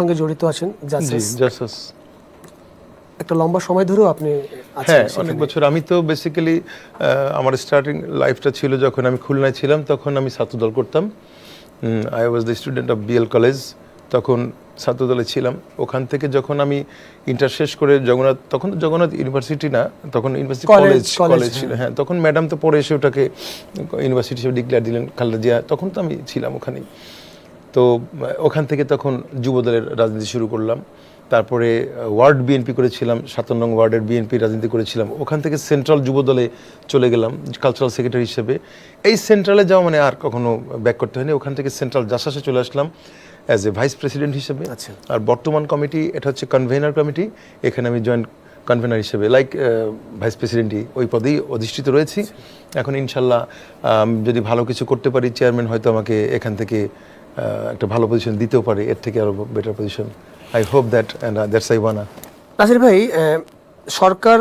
সঙ্গে জড়িত আছেন জি, জাসাস। একটা লম্বা সময় ধরেও আপনি আছেন হ্যাঁ, সেখানে। অনেক বছর। আমি তো বেসিক্যালি আমার স্টার্টিং লাইফটা ছিল যখন আমি খুলনায় ছিলাম, তখন আমি ছাত্রদল করতাম। I was the student of BL college, তখন ছাত্রদলে ছিলাম। ওখান থেকে যখন আমি ইন্টার শেষ করে জগন্নাথ, তখন তো জগন্নাথ ইউনিভার্সিটি না, তখন ইউনিভার্সিটি কলেজ ছিল। হ্যাঁ, তখন ম্যাডাম তো পরে এসে ওটাকে ইউনিভার্সিটি হিসেবে ডিক্লেয়ার দিলেন, খালেদা জিয়া। তখন তো আমি ছিলাম ওখানেই। তো ওখান থেকে তখন যুবদলের রাজনীতি শুরু করলাম। তারপরে ওয়ার্ড বিএনপি করেছিলাম, ৭ নং ওয়ার্ডের বিএনপি রাজনীতি করেছিলাম। ওখান থেকে সেন্ট্রাল যুবদলে চলে গেলাম কালচারাল সেক্রেটারি হিসেবে। এই সেন্ট্রালে যাওয়া মানে আর কখনো ব্যাক করতে হয়নি। ওখান থেকে সেন্ট্রাল জাসাসে চলে আসলাম অ্যাজ এ ভাইস প্রেসিডেন্ট হিসেবে। আচ্ছা। আর বর্তমান কমিটি, এটা হচ্ছে কনভেনার কমিটি, এখানে আমি জয়েন্ট কনভেনার হিসেবে লাইক ভাইস প্রেসিডেন্টই ওই পদেই অধিষ্ঠিত রয়েছি। এখন ইনশাল্লাহ যদি ভালো কিছু করতে পারি, চেয়ারম্যান হয়তো আমাকে এখান থেকে একটা ভালো পজিশন দিতেও পারে, এর থেকে আরো better position. I hope that and that's I wanna. Nasir ভাই, সরকার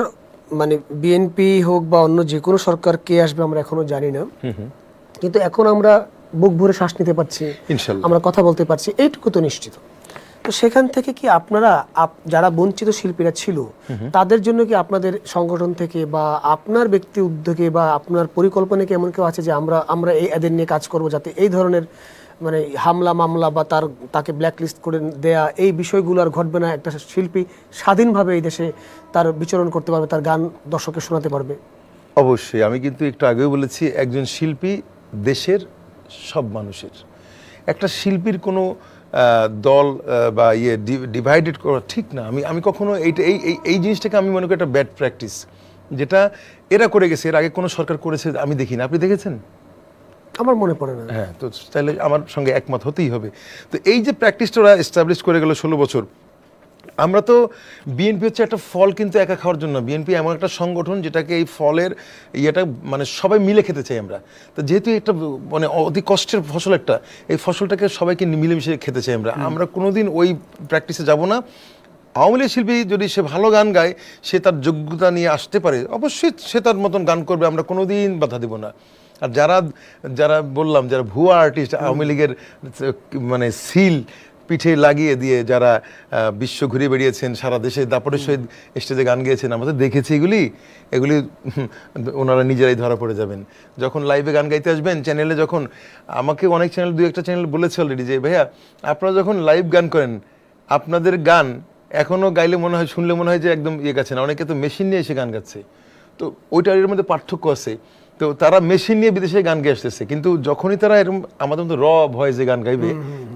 মানে বিএনপি হোক বা অন্য যে কোনো সরকার কে আসবে আমরা এখনো জানি না, কিন্তু এখন আমরা বুক ভরে শ্বাস নিতে পারছি, ইনশাল্লাহ আমরা কথা বলতে পারছি, এইটুকু তো নিশ্চিত। তো সেখান থেকে কি আপনারা যারা বঞ্চিত শিল্পীরা ছিল তাদের জন্য কি আপনাদের সংগঠন থেকে বা আপনার ব্যক্তি উদ্যোগে বা আপনার পরিকল্পনায় কি এমন কেউ আছে যে আমরা এদের নিয়ে কাজ করব, যাতে এই ধরনের মানে হামলা মামলা বা তাকে ব্ল্যাকলিস্ট করে দেয়া এই বিষয়গুলো আর ঘটবে না, একটা শিল্পী স্বাধীনভাবে এই দেশে তার বিচরণ করতে পারবে, তার গান দর্শককে শোনাতে পারবে? অবশ্যই। আমি কিন্তু একটু আগেও বলেছি, একজন শিল্পী দেশের সব মানুষের। একটা শিল্পীর কোনো দল বা ডিভাইডেড করা ঠিক না। আমি কখনো এই জিনিসটাকে আমি মনে করি একটা ব্যাড প্র্যাকটিস, যেটা এরা করে গেছে। এর আগে কোনো সরকার করেছে আমি দেখি না। আপনি দেখেছেন? আমার মনে পড়ে না। হ্যাঁ, তো তাহলে আমার সঙ্গে একমত হতেই হবে। তো এই যে প্র্যাকটিসটা ওরা এস্টাবলিশ করে গেল 16 বছর, আমরা তো বিএনপি হচ্ছে একটা ফল কিন্তু একা খাওয়ার জন্য। বিএনপি এমন একটা সংগঠন যেটাকে এই ফলের ইয়েটা মানে সবাই মিলে খেতে চাই আমরা। তো যেহেতু একটা মানে অতি কষ্টের ফসল, একটা এই ফসলটাকে সবাইকে মিলেমিশে খেতে চাই আমরা কোনোদিন ওই প্র্যাকটিসে যাব না। আওয়ামী লীগ শিল্পী যদি সে ভালো গান গায়, সে তার যোগ্যতা নিয়ে আসতে পারে, অবশ্যই সে তার মতন গান করবে, আমরা কোনোদিন বাধা দেব না। আর যারা বললাম, যারা ভুয়া আর্টিস্ট, আওয়ামী লীগের মানে সিল পিঠে লাগিয়ে দিয়ে যারা বিশ্ব ঘুরে বেরিয়েছেন, সারা দেশে দাপটের সহিত স্টেজে গান গেয়েছেন, আমরা তো দেখেছি এগুলি ওনারা নিজেরাই ধরা পড়ে যাবেন। যখন লাইভে গান গাইতে আসবেন চ্যানেলে, যখন আমাকে অনেক চ্যানেল, 2-1টা চ্যানেল বলেছে অলরেডি যে ভাইয়া আপনারা যখন লাইভ গান করেন, আপনাদের গান এখনও গাইলে মনে হয়, শুনলে মনে হয় যে একদম গাচ্ছে না। অনেকে তো মেশিন নিয়ে এসে গান গাচ্ছে, তো ওইটার এর মধ্যে পার্থক্য আছে। তো তারা মেশিন নিয়ে বিদেশে গান গেয়ে আসতেছে, কিন্তু যখনই তারা এরকম আমাদের মতো র ভয়েসে গান গাইবে,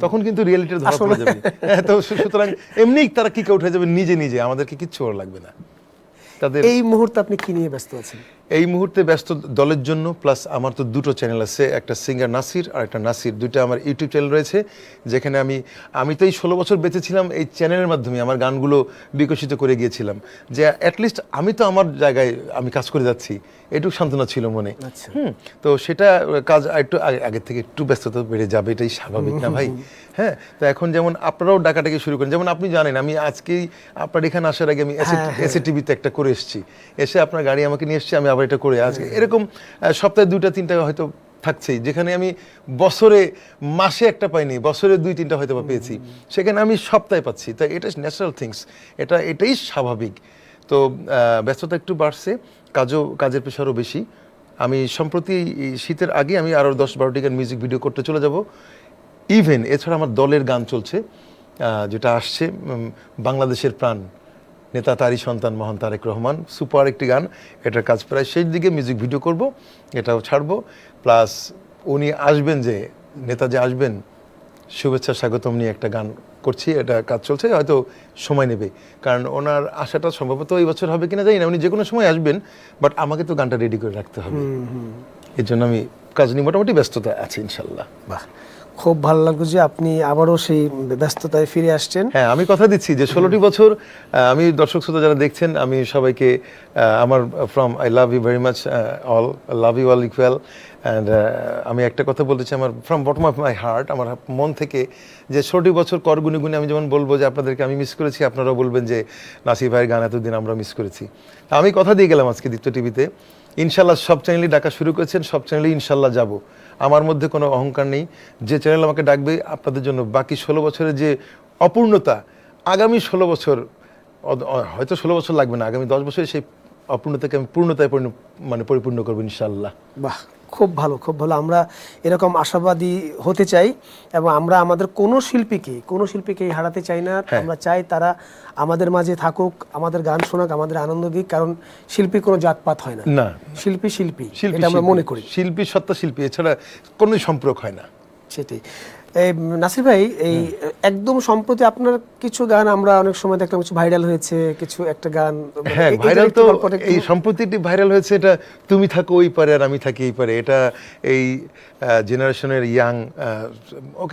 তখন কিন্তু রিয়েলিটির ধরা পড়ে যাবে। তো সুতরাং এমনি তারা কিকে উঠে যাবে নিজে, আমাদেরকে কিচ্ছু করা লাগবে না তাদের। এই মুহূর্তে আপনি কি নিয়ে ব্যস্ত আছেন? এই মুহূর্তে ব্যস্ত দলের জন্য, প্লাস আমার তো 2টো চ্যানেল আছে, একটা সিঙ্গার নাসির আর একটা নাসির, 2টা আমার ইউটিউব চ্যানেল রয়েছে, যেখানে আমি তো এই 16 বছর বেঁচেছিলাম এই চ্যানেলের মাধ্যমে আমার গানগুলো বিকশিত করে গিয়েছিলাম, যে অ্যাটলিস্ট আমি তো আমার জায়গায় আমি কাজ করে যাচ্ছি, এটুকু সান্ত্বনা ছিল মনে। তো সেটা কাজ একটু আগের থেকে একটু ব্যস্ততা বেড়ে যাবে, এটাই স্বাভাবিক না ভাই? হ্যাঁ, তো এখন যেমন আপনারাও ডাকাটাকে শুরু করেন, যেমন আপনি জানেন আমি আজকেই আপনার এখানে আসার আগে আমি এসএ টিভিতে একটা করে এসেছি, এসে আপনার গাড়ি আমাকে নিয়ে এসেছি, আমি আবার এটা করে আজকে এরকম সপ্তাহে 2-3টা হয়তো থাকছেই, যেখানে আমি মাসে একটা পাইনি, বছরে 2-3টা হয়তো বা পেয়েছি, সেখানে আমি সপ্তাহে পাচ্ছি। তাই এটা ন্যাচারাল থিংস, এটাই স্বাভাবিক। তো ব্যস্ততা একটু বাড়ছে, কাজের প্রেশারও বেশি। আমি সম্প্রতি শীতের আগে আমি আরও 10-12টি গান মিউজিক ভিডিও করতে চলে যাব। ইভেন এছাড়া আমার দলের গান চলছে, যেটা আসছে বাংলাদেশের প্রাণ নেতা তারই সন্তান মহান তারেক রহমান, সুপার একটি গান। এটার কাজ প্রায় শেষ দিকে, মিউজিক ভিডিও করব, এটাও ছাড়বো। প্লাস উনি আসবেন, যে নেতা যে আসবেন, শুভেচ্ছা স্বাগতম নিয়ে একটা গান করছি, এটা কাজ চলছে, হয়তো সময় নেবে, কারণ ওনার আশাটা সম্ভবত এই বছর হবে কিনা জানি না। উনি যে কোনো সময় আসবেন, বাট আমাকে তো গানটা রেডি করে রাখতে হবে। এর জন্য আমি কাজ নিয়ে মোটামুটি ব্যস্ততা আছে ইনশাল্লাহ। বাহ, খুব ভালো লাগলো যে আপনি আবারও সেই ব্যস্ততায় ফিরে আসছেন। হ্যাঁ, আমি কথা দিচ্ছি যে 16টি বছর আমি দর্শক শ্রোতা যারা দেখছেন, আমি সবাইকে আমার I love you very much all, love you all equal. And আমি একটা কথা বলতে চাই, আমার from bottom of my heart, আমার মন থেকে, যে 16টি বছর কর গুনে গুনে আমি যেমন বলবো যে আপনাদেরকে আমি মিস করেছি, আপনারাও বলবেন যে নাসির ভাইয়ের গান এতদিন আমরা মিস করেছি। আমি কথা দিয়ে গেলাম আজকে দীপ্ত টিভিতে, ইনশাল্লাহ সব চ্যানেলই ডাকা শুরু করেছেন, সব চ্যানেলেই ইনশাল্লাহ যাব। আমার মধ্যে কোনো অহংকার নেই, যে চ্যানেল আমাকে ডাকবে আপনাদের জন্য বাকি 16 বছরে যে অপূর্ণতা আগামী 16 বছর হয়তো 16 বছর লাগবে না, আগামী 10 বছরে সেই অপূর্ণতাকে আমি পূর্ণতায় মানে পরিপূর্ণ করবো ইনশাআল্লাহ। বাহ, খুব ভালো, খুব ভালো। আমরা এরকম আশাবাদী হতে চাই এবং আমরা আমাদের কোনো শিল্পীকে হারাতে চাই না। আমরা চাই তারা আমাদের মাঝে থাকুক, আমাদের গান শোনাক, আমাদের আনন্দ দিক, কারণ শিল্পী কোনো জাতপাত হয় না। না, শিল্পী এটা আমরা মনে করি। শিল্পী সত্তা শিল্পী, এছাড়া কোনো সম্পর্ক হয় না। সেটাই। এই নাসির ভাই, এই একদম সম্প্রতি আপনার কিছু গান আমরা অনেক সময় দেখলাম কিছু ভাইরাল হয়েছে, কিছু একটা গান হ্যাঁ ভাইরাল তো এই সম্প্রতিটি ভাইরাল হয়েছে, এটা তুমি থাকো ওই পারে আর আমি থাকি এই পারে, এটা এই জেনারেশনের ইয়াং ওকে